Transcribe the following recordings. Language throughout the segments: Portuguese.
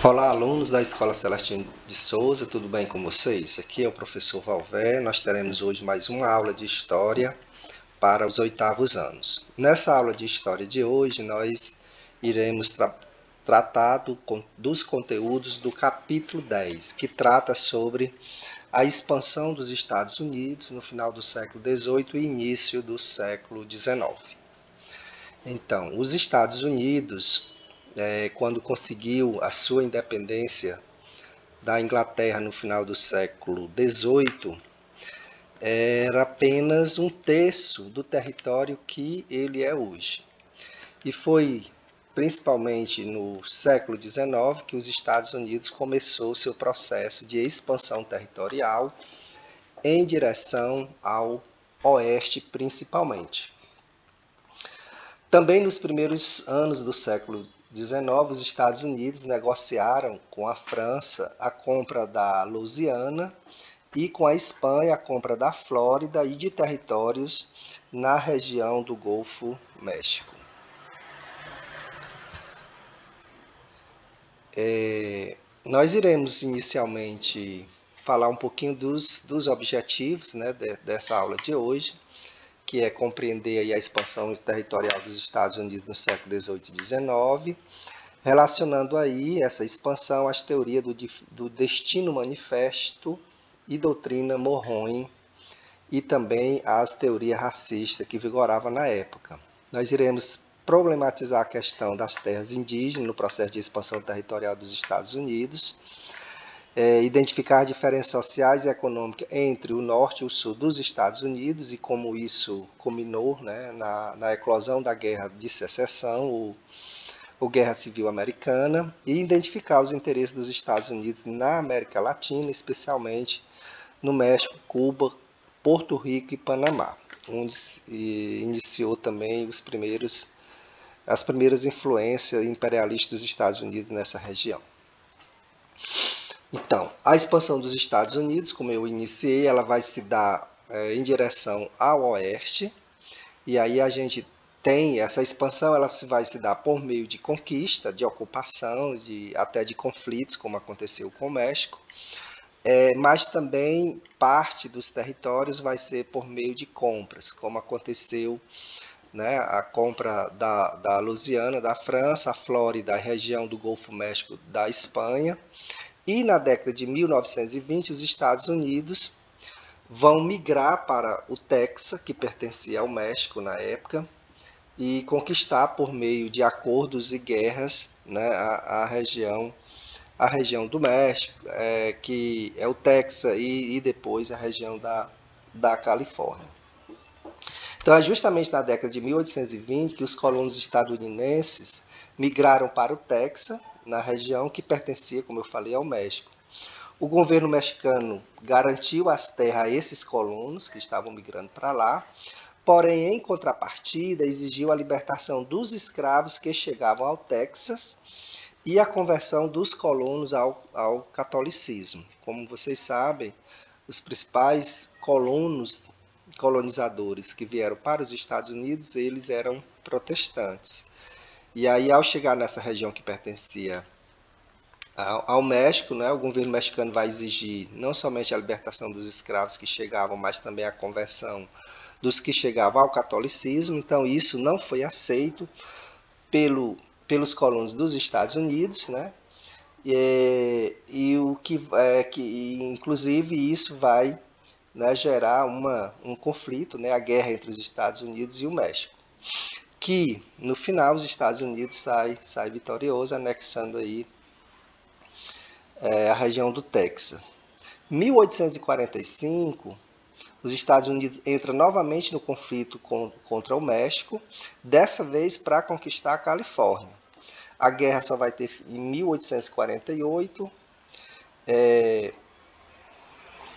Olá, alunos da Escola Celestino de Souza, tudo bem com vocês? Aqui é o professor Valvé. Nós teremos hoje mais uma aula de História para os 8º anos. Nessa aula de História de hoje, nós iremos tratar dos conteúdos do capítulo 10, que trata sobre a expansão dos Estados Unidos no final do século XVIII e início do século XIX. Então, os Estados Unidos, quando conseguiu a sua independência da Inglaterra no final do século XVIII, era apenas um terço do território que ele é hoje. E foi principalmente no século XIX que os Estados Unidos começou seu processo de expansão territorial em direção ao oeste, principalmente. Também nos primeiros anos do século XIX, os Estados Unidos negociaram com a França a compra da Louisiana e com a Espanha a compra da Flórida e de territórios na região do Golfo México. Nós iremos inicialmente falar um pouquinho dos objetivos, né, dessa aula de hoje, que é compreender aí a expansão territorial dos Estados Unidos no século XVIII e XIX, relacionando aí essa expansão às teorias do destino manifesto e doutrina Monroe e também às teorias racistas que vigoravam na época. Nós iremos problematizar a questão das terras indígenas no processo de expansão territorial dos Estados Unidos, identificar diferenças sociais e econômicas entre o norte e o sul dos Estados Unidos e como isso culminou, né, na eclosão da Guerra de Secessão, ou Guerra Civil Americana, e identificar os interesses dos Estados Unidos na América Latina, especialmente no México, Cuba, Porto Rico e Panamá, onde iniciou também as primeiras influências imperialistas dos Estados Unidos nessa região. Então, a expansão dos Estados Unidos, como eu iniciei, ela vai se dar em direção ao oeste, e aí a gente tem essa expansão, ela vai se dar por meio de conquista, de ocupação, até de conflitos, como aconteceu com o México, mas também parte dos territórios vai ser por meio de compras, como aconteceu, né, a compra da Louisiana, da França, a Flórida, a região do Golfo México da Espanha. E na década de 1920, os Estados Unidos vão migrar para o Texas, que pertencia ao México na época, e conquistar por meio de acordos e guerras, né, a região do México, que é o Texas, e depois a região da Califórnia. Então é justamente na década de 1820 que os colonos estadunidenses migraram para o Texas, na região que pertencia, como eu falei, ao México. O governo mexicano garantiu as terras a esses colonos que estavam migrando para lá, porém, em contrapartida, exigiu a libertação dos escravos que chegavam ao Texas e a conversão dos colonos ao catolicismo. Como vocês sabem, os principais colonizadores que vieram para os Estados Unidos, eles eram protestantes. E aí, ao chegar nessa região que pertencia ao México, né, o governo mexicano vai exigir não somente a libertação dos escravos que chegavam, mas também a conversão dos que chegavam ao catolicismo. Então isso não foi aceito pelos colonos dos Estados Unidos, né? E o que inclusive isso vai, né, gerar um conflito, né, a guerra entre os Estados Unidos e o México, que no final os Estados Unidos sai vitorioso, anexando aí a região do Texas. Em 1845, os Estados Unidos entram novamente no conflito contra o México, dessa vez para conquistar a Califórnia. A guerra só vai ter em 1848,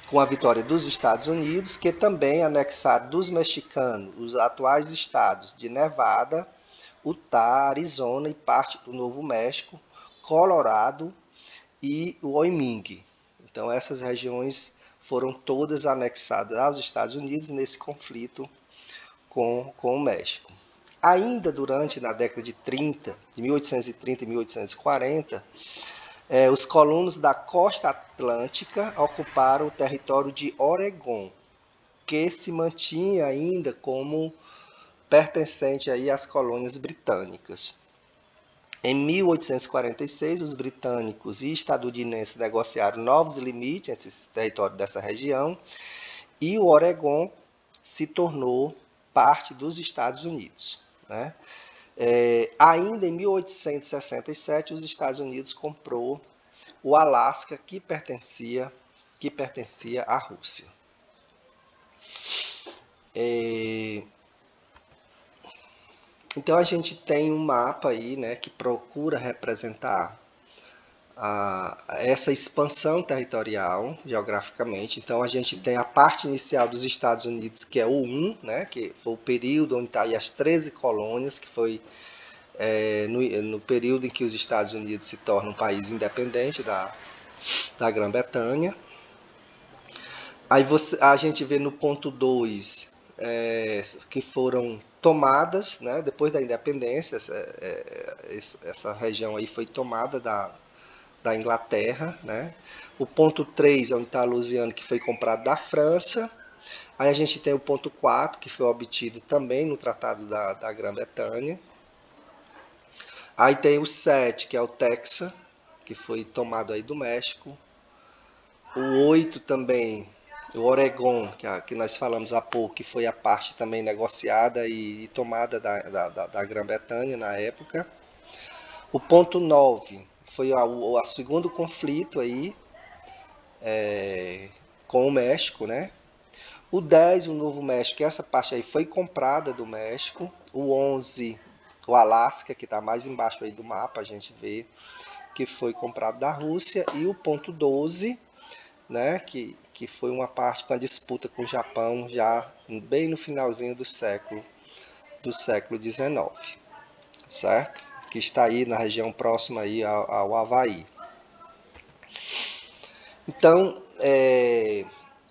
com a vitória dos Estados Unidos, que também anexaram dos mexicanos os atuais estados de Nevada, Utah, Arizona e parte do Novo México, Colorado e o Wyoming. Então essas regiões foram todas anexadas aos Estados Unidos nesse conflito com o México. Ainda na década de 1830 e 1840, Os colonos da costa atlântica ocuparam o território de Oregon, que se mantinha ainda como pertencente aí às colônias britânicas. Em 1846, os britânicos e estadunidenses negociaram novos limites entre esse território dessa região e o Oregon se tornou parte dos Estados Unidos, né? Ainda em 1867, os Estados Unidos comprou o Alasca, que pertencia à Rússia. Então a gente tem um mapa aí, né, que procura representar essa expansão territorial geograficamente. Então a gente tem a parte inicial dos Estados Unidos, que é o 1, né, que foi o período onde está aí as 13 colônias, que foi no período em que os Estados Unidos se tornam um país independente da Grã-Bretanha. Aí a gente vê no ponto 2 que foram tomadas, né, depois da independência, essa região aí foi tomada da Inglaterra, né? O ponto 3 é onde está a Louisiana, que foi comprado da França. Aí a gente tem o ponto 4, que foi obtido também no Tratado da Grã-Bretanha. Aí tem o 7, que é o Texas, que foi tomado aí do México. O 8 também, o Oregon, que nós falamos há pouco, que foi a parte também negociada e tomada da Grã-Bretanha na época. O ponto 9 foi o segundo conflito aí com o México, né? O 10, o Novo México, essa parte aí foi comprada do México. O 11, o Alasca, que está mais embaixo aí do mapa, a gente vê que foi comprado da Rússia. E o ponto 12, né, que foi uma parte com a disputa com o Japão já bem no finalzinho do século XIX, certo? Que está aí na região próxima aí ao Havaí. Então,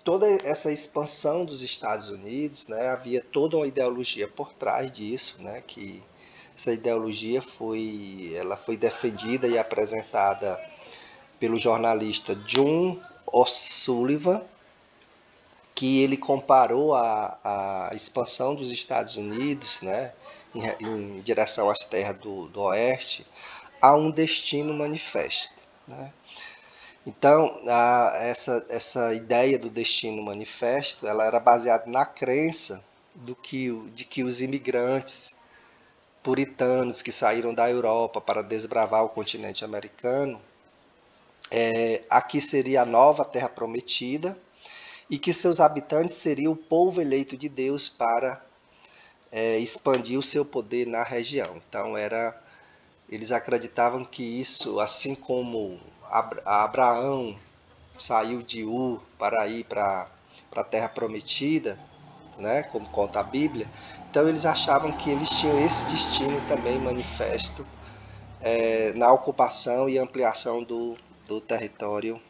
toda essa expansão dos Estados Unidos, né, havia toda uma ideologia por trás disso, né, que essa ideologia foi defendida e apresentada pelo jornalista John O'Sullivan, que ele comparou a expansão dos Estados Unidos, né, em direção às terras do Oeste a um destino manifesto, né? Então, essa ideia do destino manifesto, ela era baseada na crença de que os imigrantes puritanos que saíram da Europa para desbravar o continente americano, aqui seria a nova terra prometida e que seus habitantes seriam o povo eleito de Deus para expandir o seu poder na região. Então, eles acreditavam que isso, assim como Abraão saiu de Ur para ir para a Terra Prometida, né, como conta a Bíblia, então eles achavam que eles tinham esse destino também manifesto na ocupação e ampliação do território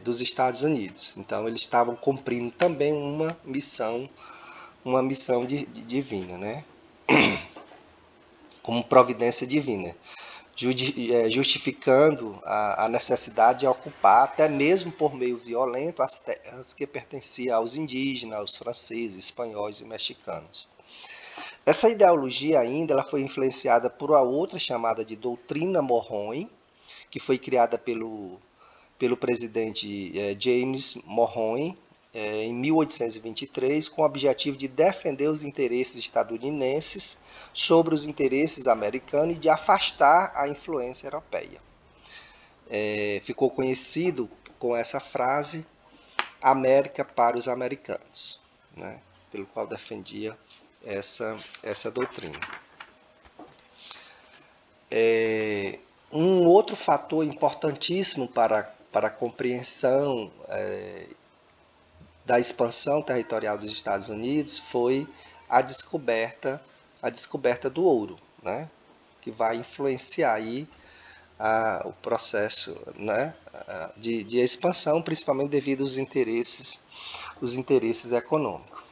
dos Estados Unidos. Então eles estavam cumprindo também uma missão divina, né, como providência divina, justificando a necessidade de ocupar, até mesmo por meio violento, as terras que pertenciam aos indígenas, aos franceses, espanhóis e mexicanos. Essa ideologia ainda ela foi influenciada por uma outra chamada de doutrina Morroim, que foi criada pelo presidente James Morroim em 1823, com o objetivo de defender os interesses estadunidenses sobre os interesses americanos e de afastar a influência europeia. Ficou conhecido com essa frase, América para os americanos, né, pelo qual defendia essa doutrina. Um outro fator importantíssimo para a compreensão da expansão territorial dos Estados Unidos foi a descoberta do ouro, né, que vai influenciar aí o processo, né, de expansão, principalmente devido aos interesses econômicos.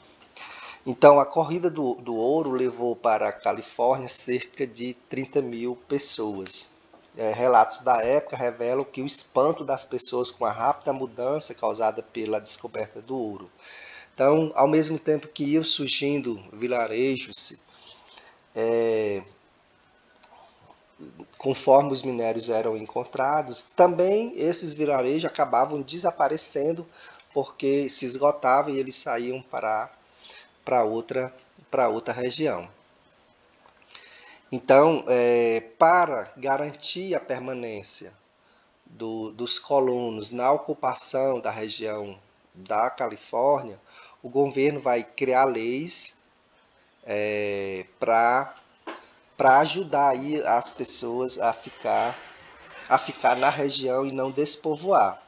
Então, a corrida do ouro levou para a Califórnia cerca de 30 mil pessoas, Relatos da época revelam que o espanto das pessoas com a rápida mudança causada pela descoberta do ouro. Então, ao mesmo tempo que iam surgindo vilarejos, conforme os minérios eram encontrados, também esses vilarejos acabavam desaparecendo porque se esgotavam e eles saíam para outra região. Então, para garantir a permanência dos colonos na ocupação da região da Califórnia, o governo vai criar leis para ajudar aí as pessoas a ficar na região e não despovoar.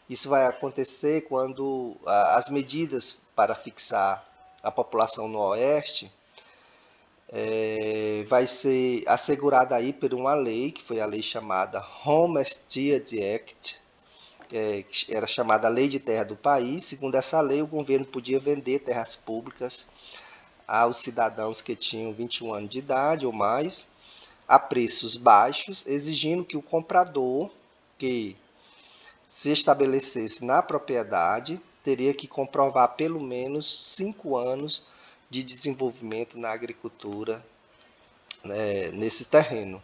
Isso vai acontecer quando as medidas para fixar a população no oeste vai ser assegurada aí por uma lei, que foi a lei chamada Homestead Act, que era chamada Lei de Terra do país. Segundo essa lei, o governo podia vender terras públicas aos cidadãos que tinham 21 anos de idade ou mais, a preços baixos, exigindo que o comprador que se estabelecesse na propriedade teria que comprovar pelo menos 5 anos de desenvolvimento na agricultura, nesse terreno.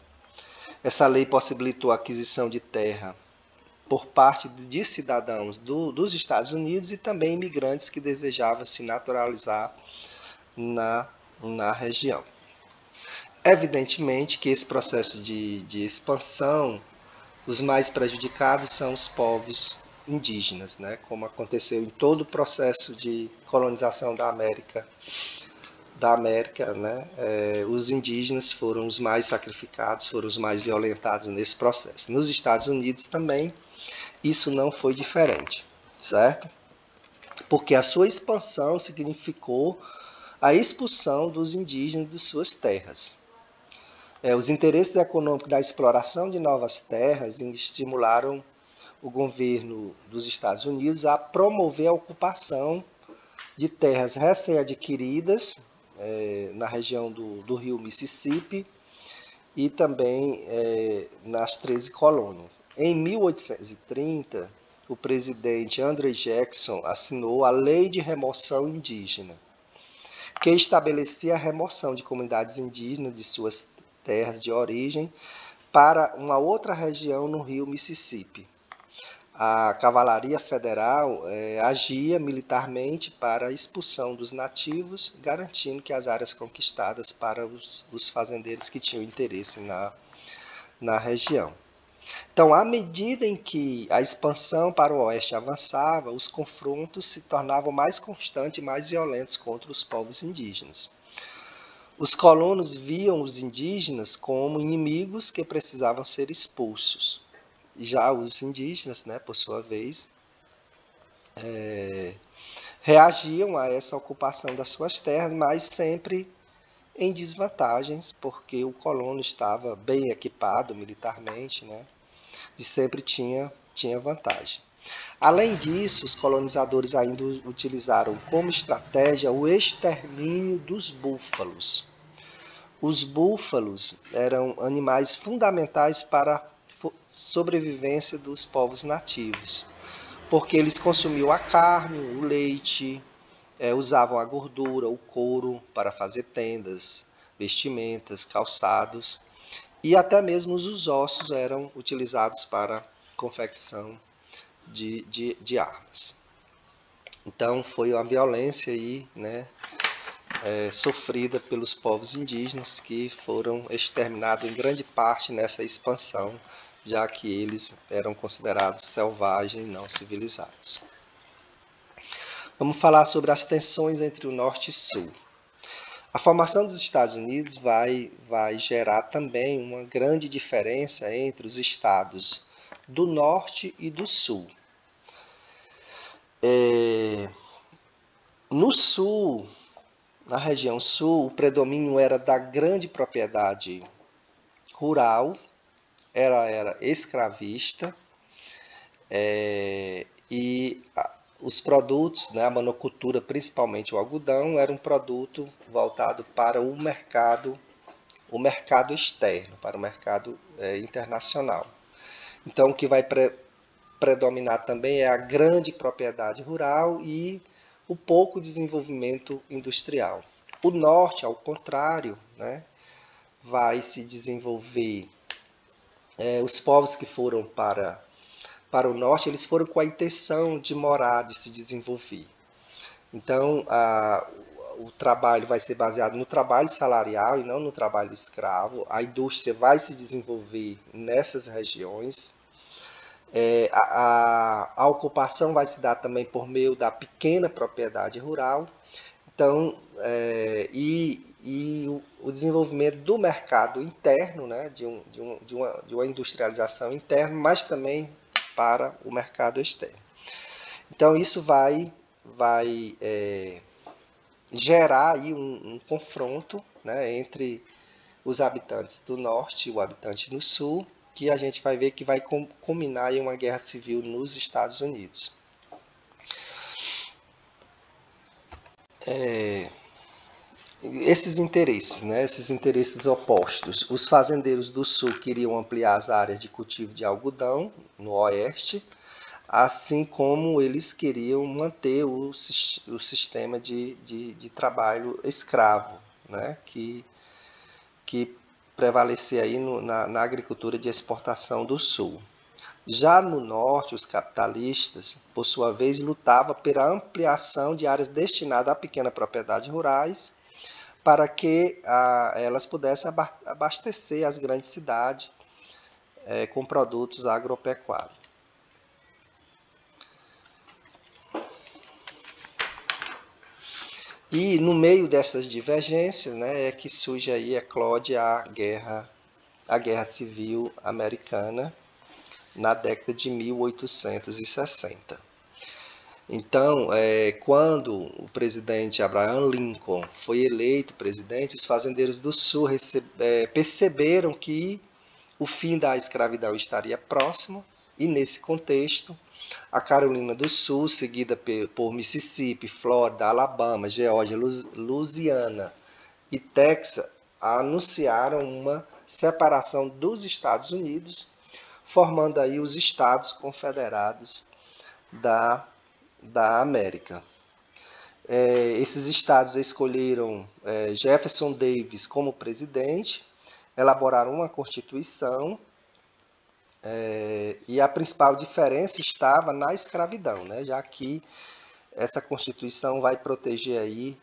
Essa lei possibilitou a aquisição de terra por parte de cidadãos dos Estados Unidos e também imigrantes que desejavam se naturalizar na região. Evidentemente que esse processo de expansão, os mais prejudicados são os povos indígenas, né? Como aconteceu em todo o processo de colonização da América, né? Os indígenas foram os mais sacrificados, foram os mais violentados nesse processo. Nos Estados Unidos também isso não foi diferente, certo? Porque a sua expansão significou a expulsão dos indígenas de suas terras. Os interesses econômicos da exploração de novas terras estimularam o governo dos Estados Unidos a promover a ocupação de terras recém-adquiridas na região do rio Mississippi e também nas 13 colônias. Em 1830, o presidente Andrew Jackson assinou a Lei de Remoção Indígena, que estabelecia a remoção de comunidades indígenas de suas terras de origem para uma outra região no rio Mississippi. A Cavalaria Federal agia militarmente para a expulsão dos nativos, garantindo que as áreas conquistadas para os fazendeiros que tinham interesse na região. Então, à medida em que a expansão para o oeste avançava, os confrontos se tornavam mais constantes e mais violentos contra os povos indígenas. Os colonos viam os indígenas como inimigos que precisavam ser expulsos. Já os indígenas, né, por sua vez, reagiam a essa ocupação das suas terras, mas sempre em desvantagens, porque o colono estava bem equipado militarmente, né, e sempre tinha vantagem. Além disso, os colonizadores ainda utilizaram como estratégia o extermínio dos búfalos. Os búfalos eram animais fundamentais para a sobrevivência dos povos nativos, porque eles consumiam a carne, o leite, usavam a gordura, o couro para fazer tendas, vestimentas, calçados, e até mesmo os ossos eram utilizados para confecção de armas. Então foi uma violência aí, né, sofrida pelos povos indígenas, que foram exterminados em grande parte nessa expansão, já que eles eram considerados selvagens e não civilizados. Vamos falar sobre as tensões entre o Norte e Sul. A formação dos Estados Unidos vai gerar também uma grande diferença entre os estados do Norte e do Sul. No Sul, na região Sul, o predomínio era da grande propriedade rural, era escravista, e os produtos, né, a monocultura, principalmente o algodão, era um produto voltado para o mercado o mercado externo, para o mercado internacional. Então, o que vai predominar também é a grande propriedade rural e o pouco desenvolvimento industrial. O norte, ao contrário, né, vai se desenvolver. Os povos que foram para o norte, eles foram com a intenção de morar, de se desenvolver. Então, o trabalho vai ser baseado no trabalho salarial e não no trabalho escravo. A indústria vai se desenvolver nessas regiões. A ocupação vai se dar também por meio da pequena propriedade rural. Então, o desenvolvimento do mercado interno, né, de uma industrialização interna, mas também para o mercado externo. Então, isso vai gerar aí um confronto, né, entre os habitantes do norte e o habitante do sul, que a gente vai ver que vai culminar em uma guerra civil nos Estados Unidos. Esses interesses, né, esses interesses opostos. Os fazendeiros do sul queriam ampliar as áreas de cultivo de algodão no oeste, assim como eles queriam manter o sistema de trabalho escravo, né, que prevalecia aí na agricultura de exportação do sul. Já no norte, os capitalistas, por sua vez, lutavam pela ampliação de áreas destinadas a pequenas propriedades rurais, para que elas pudessem abastecer as grandes cidades com produtos agropecuários. E no meio dessas divergências, né, é que surge aí, eclode a guerra civil americana na década de 1860. Então, quando o presidente Abraham Lincoln foi eleito presidente, os fazendeiros do sul perceberam que o fim da escravidão estaria próximo, e nesse contexto, a Carolina do Sul, seguida por Mississippi, Flórida, Alabama, Geórgia, Louisiana e Texas, anunciaram uma separação dos Estados Unidos, formando aí os Estados Confederados da América. Esses estados escolheram Jefferson Davis como presidente, elaboraram uma constituição, e a principal diferença estava na escravidão, né? Já que essa constituição vai proteger aí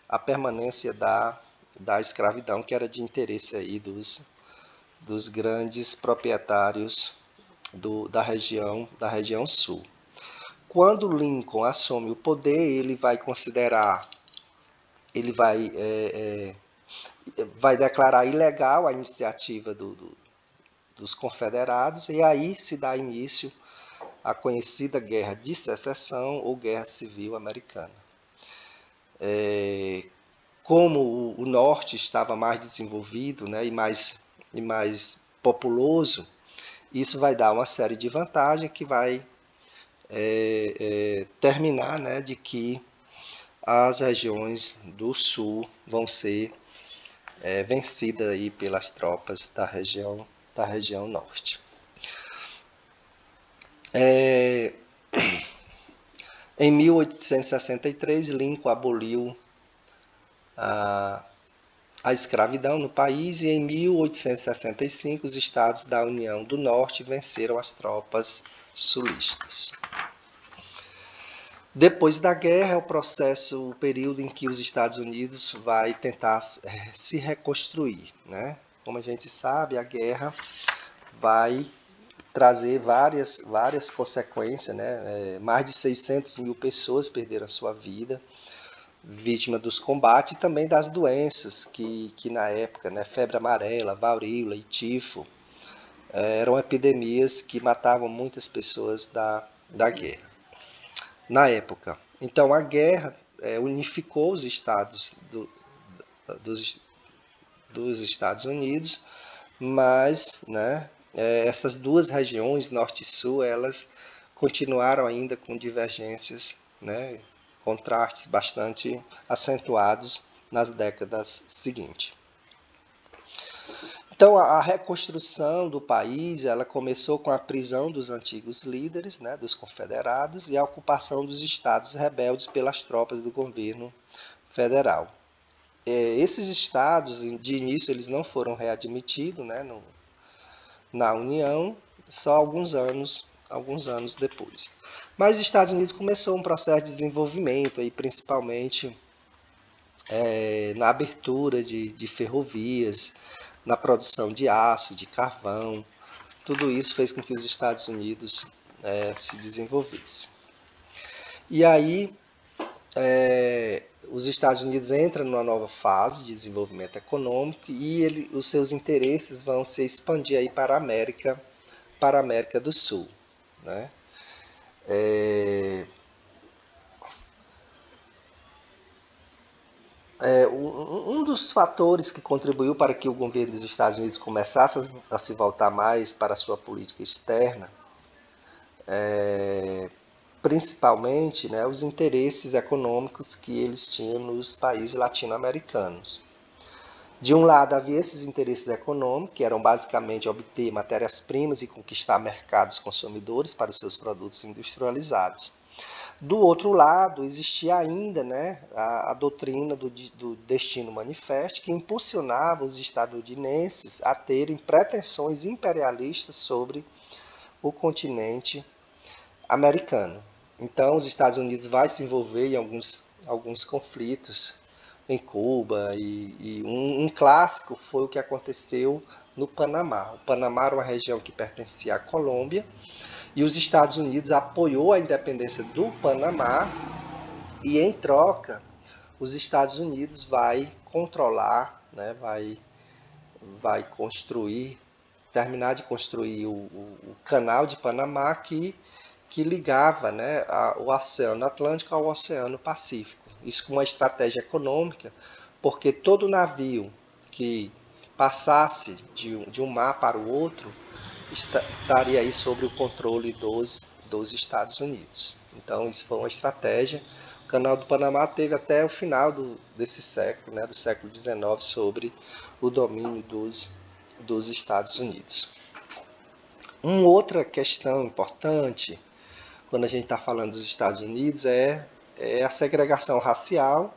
a permanência da escravidão, que era de interesse aí dos grandes proprietários da região sul. Quando Lincoln assume o poder, ele vai declarar ilegal a iniciativa dos confederados, e aí se dá início à conhecida Guerra de Secessão ou Guerra Civil Americana. Como o norte estava mais desenvolvido, né, e mais populoso, isso vai dar uma série de vantagens que vai terminar, né, de que as regiões do sul vão ser vencidas aí pelas tropas da região norte. Em 1863, Lincoln aboliu a escravidão no país, e em 1865 os estados da União do Norte venceram as tropas sulistas. Depois da guerra, o período em que os Estados Unidos vai tentar se reconstruir, né? Como a gente sabe, a guerra vai trazer várias consequências, né? Mais de 600 mil pessoas perderam a sua vida, vítima dos combates, e também das doenças que na época, né? Febre amarela, varíola e tifo, eram epidemias que matavam muitas pessoas da guerra na época. Então, a guerra unificou os estados dos Estados Unidos, mas, né, essas duas regiões, norte e sul, elas continuaram ainda com divergências, né, contrastes bastante acentuados nas décadas seguintes. Então, a reconstrução do país, ela começou com a prisão dos antigos líderes, né, dos confederados, e a ocupação dos estados rebeldes pelas tropas do governo federal. Esses estados, de início, eles não foram readmitidos, né, na União, só alguns anos depois. Mas os Estados Unidos começou um processo de desenvolvimento, aí, principalmente na abertura de ferrovias, na produção de aço, de carvão. Tudo isso fez com que os Estados Unidos se desenvolvesse. E aí, os Estados Unidos entram numa nova fase de desenvolvimento econômico e os seus interesses vão se expandir aí para a América do Sul, né? Um dos fatores que contribuiu para que o governo dos Estados Unidos começasse a se voltar mais para a sua política externa, principalmente, né, os interesses econômicos que eles tinham nos países latino-americanos. De um lado, havia esses interesses econômicos, que eram basicamente obter matérias-primas e conquistar mercados consumidores para os seus produtos industrializados. Do outro lado, existia ainda, né, a doutrina do destino manifesto, que impulsionava os estadunidenses a terem pretensões imperialistas sobre o continente americano. Então, os Estados Unidos vai se envolver em alguns conflitos em Cuba, e um clássico foi o que aconteceu no Panamá. O Panamá era uma região que pertencia à Colômbia, e os Estados Unidos apoiou a independência do Panamá, e em troca os Estados Unidos vai controlar, né, vai construir, terminar de construir o canal de Panamá que ligava, né, o Oceano Atlântico ao Oceano Pacífico. Isso com uma estratégia econômica, porque todo navio que passasse de um mar para o outro estaria aí sob o controle dos Estados Unidos. Então isso foi uma estratégia. O Canal do Panamá teve até o final desse século, né, do século XIX, sobre o domínio dos Estados Unidos. Uma outra questão importante quando a gente está falando dos Estados Unidos é a segregação racial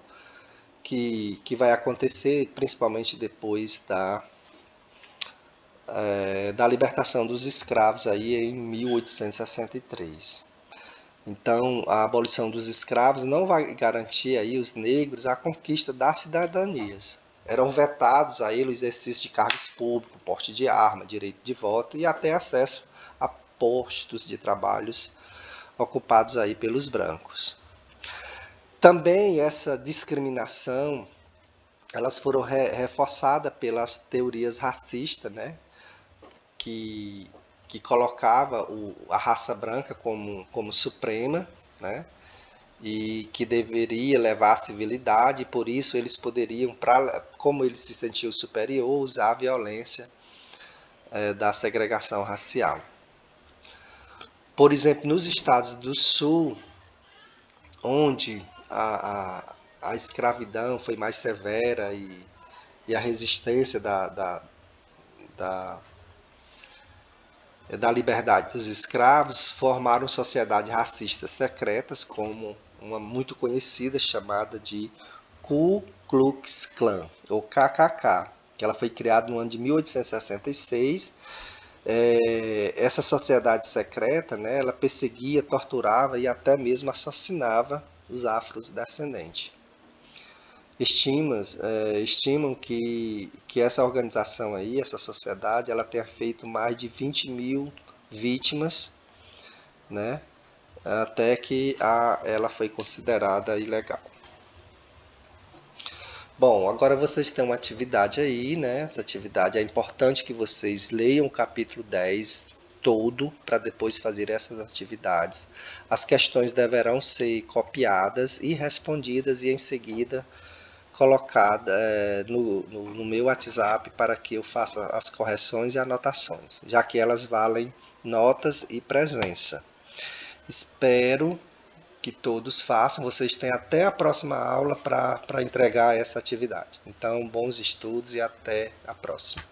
que vai acontecer principalmente depois da libertação dos escravos aí em 1863. Então, a abolição dos escravos não vai garantir aí os negros a conquista das cidadanias. Eram vetados a eles o exercício de cargos públicos, porte de arma, direito de voto e até acesso a postos de trabalhos ocupados aí pelos brancos. Também essa discriminação, elas foram reforçadas pelas teorias racistas, né, que colocava a raça branca como suprema, né, e que deveria levar à civilidade, e por isso eles poderiam, como eles se sentiam superior, usar a violência da segregação racial. Por exemplo, nos estados do sul, onde a escravidão foi mais severa e a resistência da liberdade dos escravos, formaram sociedades racistas secretas, como uma muito conhecida chamada de Ku Klux Klan, ou KKK, que ela foi criada no ano de 1866. Essa sociedade secreta, né, ela perseguia, torturava e até mesmo assassinava os afrodescendentes. Estimam que essa organização aí, essa sociedade, ela tenha feito mais de 20 mil vítimas, né, até que ela foi considerada ilegal. Bom, agora vocês têm uma atividade aí, né? Essa atividade é importante que vocês leiam o capítulo 10 todo para depois fazer essas atividades. As questões deverão ser copiadas e respondidas e em seguida colocada no meu WhatsApp para que eu faça as correções e anotações, já que elas valem notas e presença. Espero que todos façam. Vocês têm até a próxima aula para entregar essa atividade. Então, bons estudos e até a próxima.